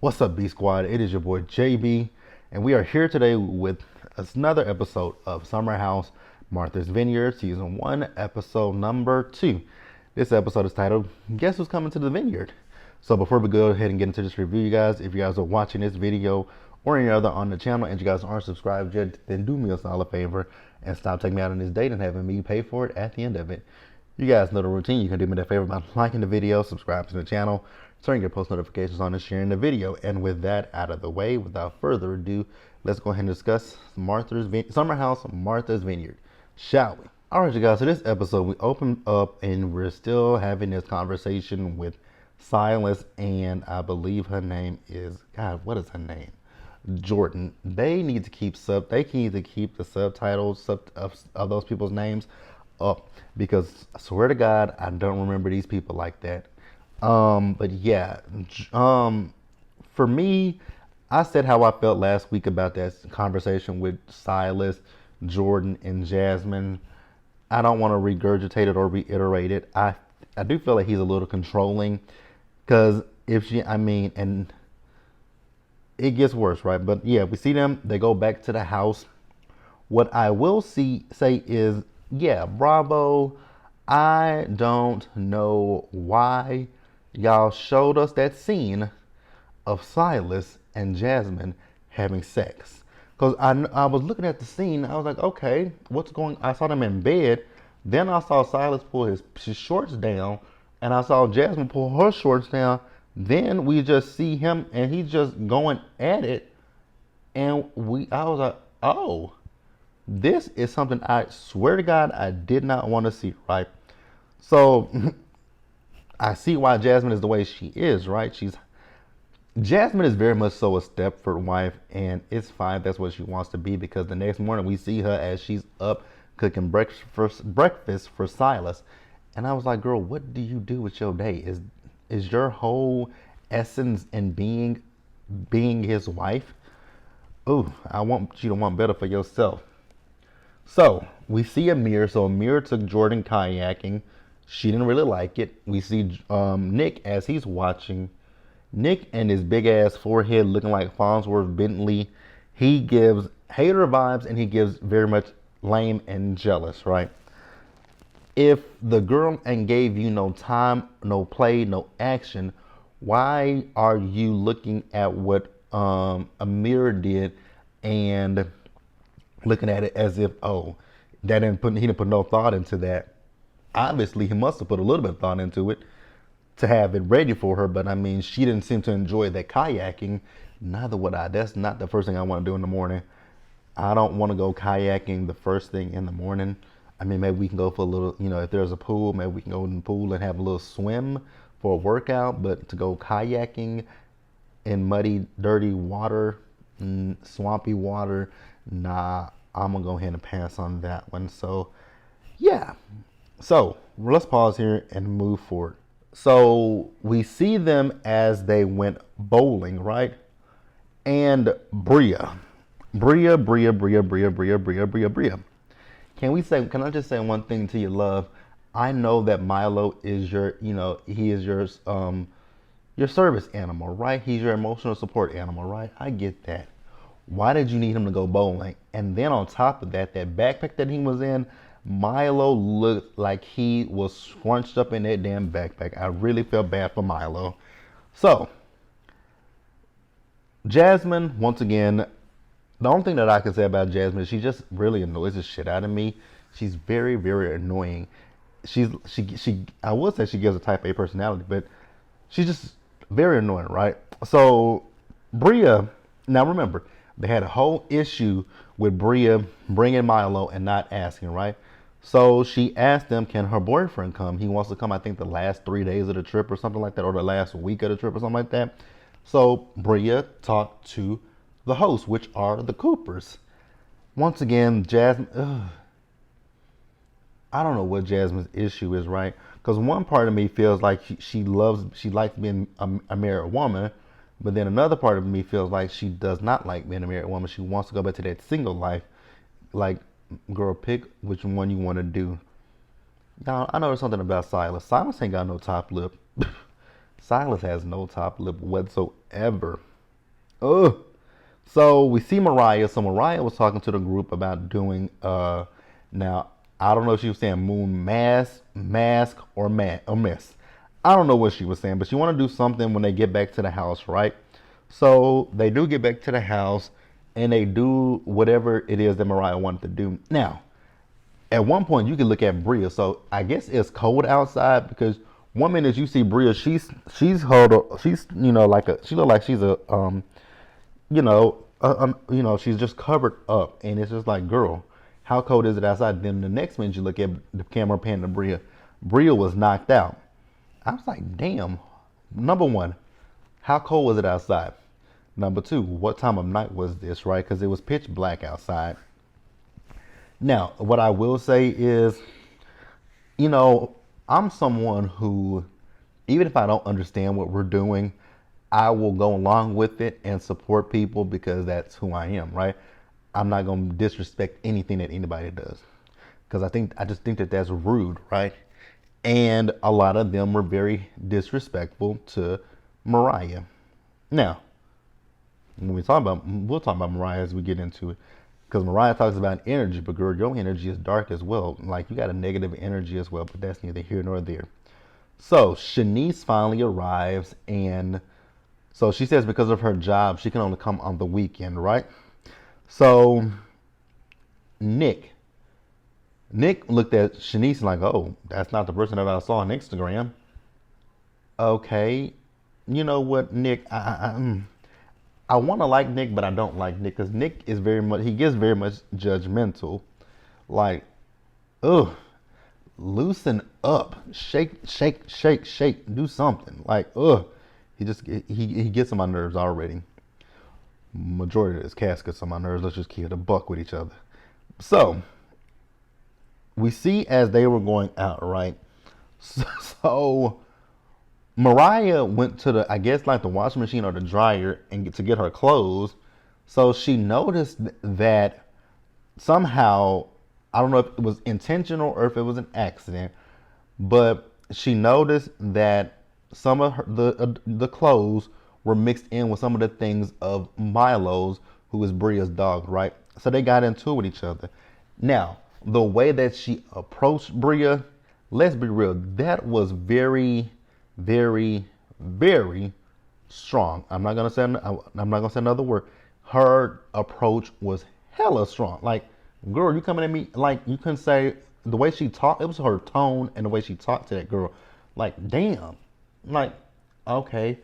What's up, B Squad? It is your boy JB, and we are here today with another episode of Summer House Martha's Vineyard, Season 1, Episode number 2. This episode is titled, Guess Who's Coming to the Vineyard? So before we go ahead and get into this review, you guys, if you guys are watching this video or any other on the channel and you guys aren't subscribed yet, then do me a solid favor and stop taking me out on this date and having me pay for it at the end of it. You guys know the routine. You can do me that favor by liking the video, subscribe to the channel, turning your post notifications on, and sharing the video. And with that out of the way, without further ado, let's go ahead and discuss Summer House Martha's Vineyard, shall we? All right, you guys. So this episode, we open up and we're still having this conversation with Silas, and I believe her name is what is her name? Jordan. They need to keep the subtitles of those people's names up, because I swear to God, I don't remember these people like that. But yeah, for me, I said how I felt last week about that conversation with Silas, Jordan, and Jasmine. I don't want to regurgitate it or reiterate it. I do feel like he's a little controlling, because and it gets worse, right? But yeah, we see them, they go back to the house. What I will say is, yeah, bravo. I don't know why y'all showed us that scene of Silas and Jasmine having sex. Because I was looking at the scene, I was like, okay, what's going on? I saw them in bed. Then I saw Silas pull his shorts down, and I saw Jasmine pull her shorts down. Then we just see him, and he's just going at it. And I was like, oh, this is something I swear to God I did not want to see, right? So I see why Jasmine is the way she is, right? Jasmine is very much so a Stepford wife, and it's fine. That's what she wants to be, because the next morning we see her as she's up cooking breakfast for Silas. And I was like, girl, what do you do with your day? Is your whole essence in being his wife? Oh, I want you to want better for yourself. So we see Amir. So Amir took Jordan kayaking. She didn't really like it. We see Nick as he's watching. Nick and his big ass forehead looking like Farnsworth Bentley. He gives hater vibes, and he gives very much lame and jealous, right? If the girl ain't gave you no time, no play, no action, why are you looking at what Amir did and looking at it as if, oh, he didn't put no thought into that? Obviously, he must have put a little bit of thought into it to have it ready for her. But I mean, she didn't seem to enjoy that kayaking. Neither would I. That's not the first thing I want to do in the morning. I don't want to go kayaking the first thing in the morning. I mean, maybe we can go for a little, if there's a pool, maybe we can go in the pool and have a little swim for a workout. But to go kayaking in muddy, dirty water, swampy water, nah, I'm going to go ahead and pass on that one. So, yeah. So, let's pause here and move forward. So, we see them as they went bowling, right? And Bria. Can I just say one thing to your love? I know that Milo is he is your service animal, right? He's your emotional support animal, right? I get that. Why did you need him to go bowling? And then on top of that, that backpack that he was in, Milo looked like he was scrunched up in that damn backpack. I really felt bad for Milo. So, Jasmine, once again, the only thing that I can say about Jasmine is she just really annoys the shit out of me. She's very, very annoying. I would say she gives a type A personality, but she's just very annoying, right? So, Bria, now remember, they had a whole issue with Bria bringing Milo and not asking, right? So she asked them, can her boyfriend come? He wants to come, I think, the last 3 days of the trip or something like that, or the last week of the trip or something like that. So Bria talked to the hosts, which are the Coopers. Once again, Jasmine, I don't know what Jasmine's issue is, right? Because one part of me feels like she likes being a married woman, but then another part of me feels like she does not like being a married woman. She wants to go back to that single life. Like, girl, pick which one you want to do. Now, I know there's something about Silas. Silas ain't got no top lip. Silas has no top lip whatsoever. Ugh. So we see Mariah. So Mariah was talking to the group about doing now I don't know if she was saying moon mask or miss. I don't know what she was saying, but she want to do something when they get back to the house, right? So they do get back to the house and they do whatever it is that Mariah wanted to do. Now, at one point you can look at Bria. So I guess it's cold outside because one minute you see Bria, she's huddled, she's she look like she's a she's just covered up, and it's just like, girl, how cold is it outside? Then the next minute you look at the camera pan to Bria. Bria was knocked out. I was like, damn. Number one, how cold was it outside? Number two, what time of night was this, right? Because it was pitch black outside. Now, what I will say is, I'm someone who, even if I don't understand what we're doing, I will go along with it and support people because that's who I am, right? I'm not going to disrespect anything that anybody does because I just think that that's rude, right? And a lot of them were very disrespectful to Mariah. Now, we'll talk about Mariah as we get into it, because Mariah talks about energy, but girl, your energy is dark as well. Like, you got a negative energy as well, but that's neither here nor there. So Shanice finally arrives, and so she says because of her job, she can only come on the weekend, right? So Nick looked at Shanice like, oh, that's not the person that I saw on Instagram. Okay, you know what, Nick? I want to like Nick, but I don't like Nick because Nick is he gets very much judgmental. Like, ugh, loosen up, shake, do something. Like, ugh, he gets on my nerves already. Majority of his cast gets on my nerves. Let's just keep it a buck with each other. So we see as they were going out, right? So Mariah went to the, I guess, like the washing machine or the dryer to get her clothes. So she noticed that somehow, I don't know if it was intentional or if it was an accident, but she noticed that some of the clothes were mixed in with some of the things of Milo's, who is Bria's dog, right? So they got into it with each other. Now, the way that she approached Bria, let's be real, that was very, very, very strong. I'm not gonna say another word. Her approach was hella strong. Like, girl, you coming at me like you couldn't say the way she talked. It was her tone and the way she talked to that girl. Like, damn. Like, okay,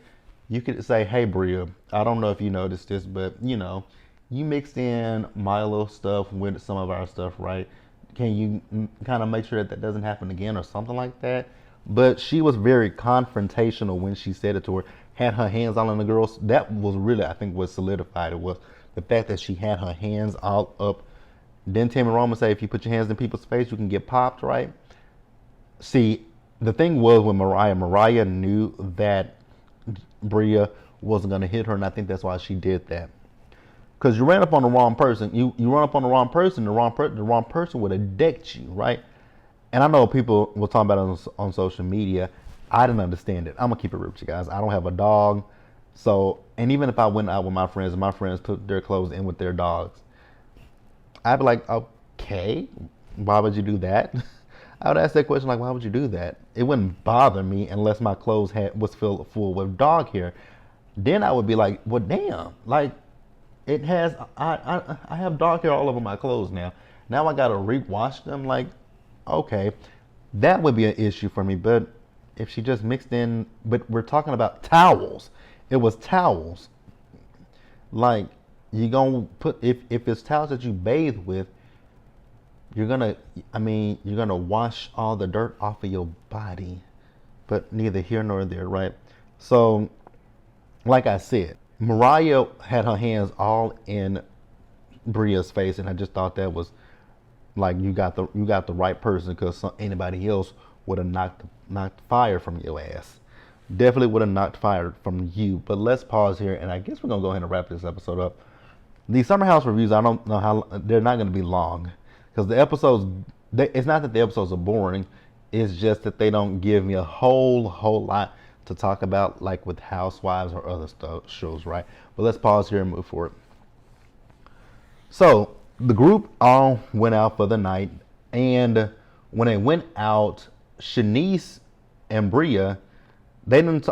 you could say, hey, Bria, I don't know if you noticed this, but you mixed in Milo stuff with some of our stuff, right? Can you kind of make sure that doesn't happen again or something like that? But she was very confrontational when she said it to her, had her hands all on the girls. That was really, I think, what solidified it was the fact that she had her hands all up. Didn't Tim and Roman say if you put your hands in people's face, you can get popped, right? See, the thing was with Mariah knew that Bria wasn't going to hit her, and I think that's why she did that. Because you ran up on the wrong person. You run up on the wrong person, the wrong person would have decked you, right? And I know people will talk about it on social media. I didn't understand it. I'm going to keep it real with you guys. I don't have a dog. So, and even if I went out with my friends and my friends put their clothes in with their dogs, I'd be like, okay, why would you do that? I would ask that question like, why would you do that? It wouldn't bother me unless my clothes was full with dog hair. Then I would be like, well, damn, like it has, I have dog hair all over my clothes now. Now I got to rewash them. Like, okay, that would be an issue for me. But if she just mixed in, but we're talking about towels. It was towels. Like, you gonna put, if it's towels that you bathe with, you're gonna wash all the dirt off of your body. But neither here nor there, right? So, like I said, Mariah had her hands all in Bria's face, and I just thought that was like you got the right person, because anybody else would have knocked fire from your ass. Definitely would have knocked fire from you. But let's pause here, and I guess we're gonna go ahead and wrap this episode up. These summer house reviews, I don't know how they're not gonna be long, because the episodes, it's not that the episodes are boring. It's just that they don't give me a whole lot to talk about, like with Housewives or other shows, right? But let's pause here and move forward. So the group all went out for the night, and when they went out, Shanice and Bria, they didn't,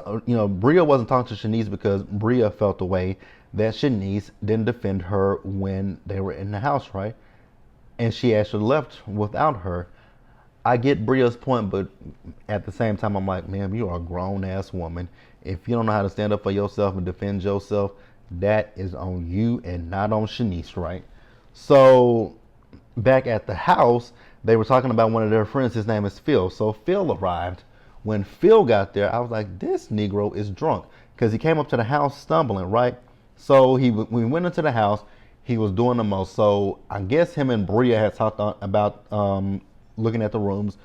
Bria wasn't talking to Shanice because Bria felt the way that Shanice didn't defend her when they were in the house, right? And she actually left without her. I get Bria's point, but at the same time, I'm like, ma'am, you are a grown ass woman. If you don't know how to stand up for yourself and defend yourself, that is on you and not on Shanice, right? So back at the house, they were talking about one of their friends. His name is Phil. So Phil arrived. When Phil got there, I was like, this Negro is drunk, because he came up to the house stumbling, right? So when we went into the house, he was doing the most. So I guess him and Bria had talked about looking at the rooms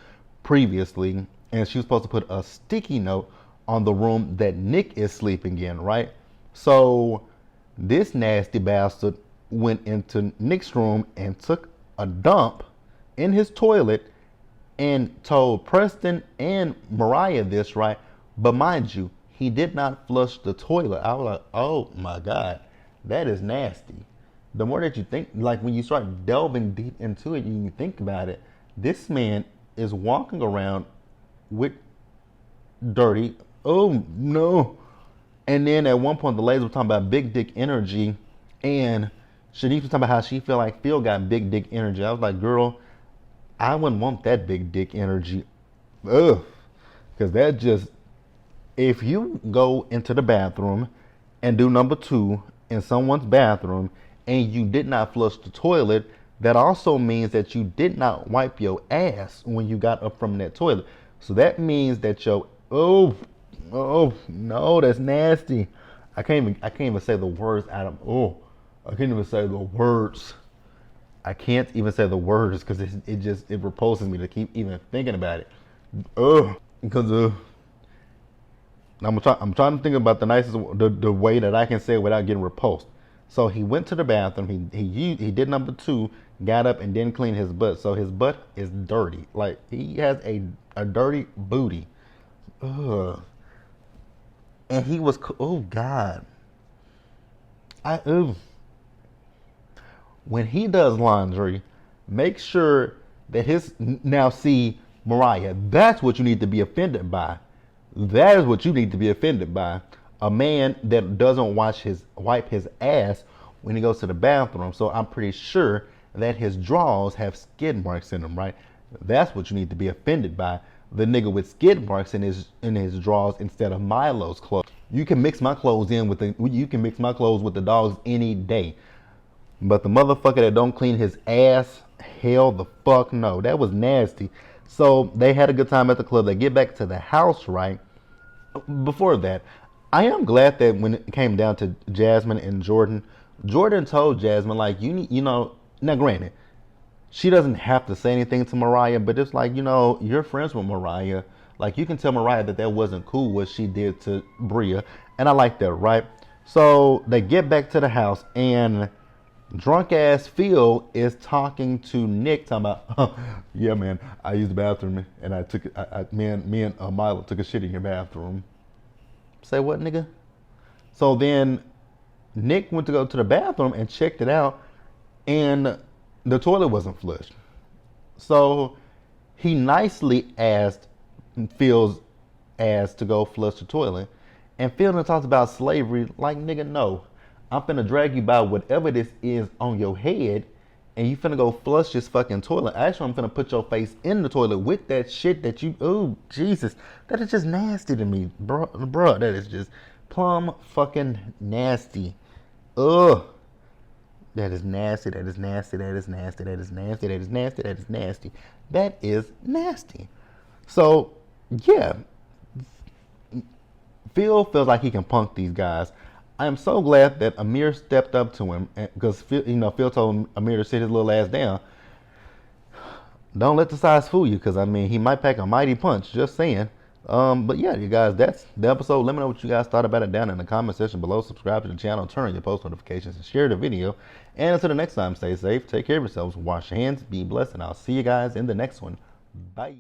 previously, and she was supposed to put a sticky note on the room that Nick is sleeping in, right? So this nasty bastard went into Nick's room and took a dump in his toilet and told Preston and Mariah this, right? But mind you, he did not flush the toilet. I was like, oh my God, that is nasty. The more that you think, like when you start delving deep into it, you think about it, this man is walking around with dirty, oh no. And then at one point, the ladies were talking about big dick energy, and Shanice was talking about how she feel like Phil got big dick energy. I was like, girl, I wouldn't want that big dick energy. Ugh. Because that just, if you go into the bathroom and do number 2 in someone's bathroom and you did not flush the toilet, that also means that you did not wipe your ass when you got up from that toilet. So that means that oh no, that's nasty. I can't even say the words out of, I can't even say the words. I can't even say the words because it repulses me to keep even thinking about it. Because I'm trying to think about the nicest, the way that I can say it without getting repulsed. So he went to the bathroom. He did number 2, got up and didn't clean his butt. So his butt is dirty. Like he has a dirty booty. Ugh. And he was, oh God. When he does laundry, make sure that now see, Mariah, that's what you need to be offended by. That is what you need to be offended by. A man that doesn't wipe his ass when he goes to the bathroom. So I'm pretty sure that his drawers have skid marks in them, right? That's what you need to be offended by. The nigga with skid marks in his drawers instead of Milo's clothes. You can mix my clothes with the dogs any day. But the motherfucker that don't clean his ass, hell the fuck no. That was nasty. So they had a good time at the club. They get back to the house, right? Before that, I am glad that when it came down to Jasmine and Jordan told Jasmine, like, now granted, she doesn't have to say anything to Mariah, but it's like, you're friends with Mariah. Like, you can tell Mariah that wasn't cool what she did to Bria. And I like that, right? So they get back to the house, and drunk ass Phil is talking to Nick, talking about, yeah, man, I used the bathroom and I took it. Me and Milo took a shit in your bathroom. Say what, nigga? So then Nick went to go to the bathroom and checked it out, and the toilet wasn't flushed. So he nicely asked Phil's ass to go flush the toilet, and Phil then talks about slavery. Like, nigga, no. I'm finna drag you by whatever this is on your head, and you finna go flush this fucking toilet. Actually, I'm finna put your face in the toilet with that shit that you, oh, Jesus. That is just nasty to me, bro. That is just plumb fucking nasty. Ugh. That is nasty, that is nasty, that is nasty, that is nasty, that is nasty, that is nasty. That is nasty. So, yeah. Phil feels like he can punk these guys. I am so glad that Amir stepped up to him, because Phil told Amir to sit his little ass down. Don't let the size fool you, because he might pack a mighty punch. Just saying. But yeah, you guys, that's the episode. Let me know what you guys thought about it down in the comment section below. Subscribe to the channel, turn on your post notifications, and share the video. And until the next time, stay safe, take care of yourselves, wash your hands, be blessed, and I'll see you guys in the next one. Bye.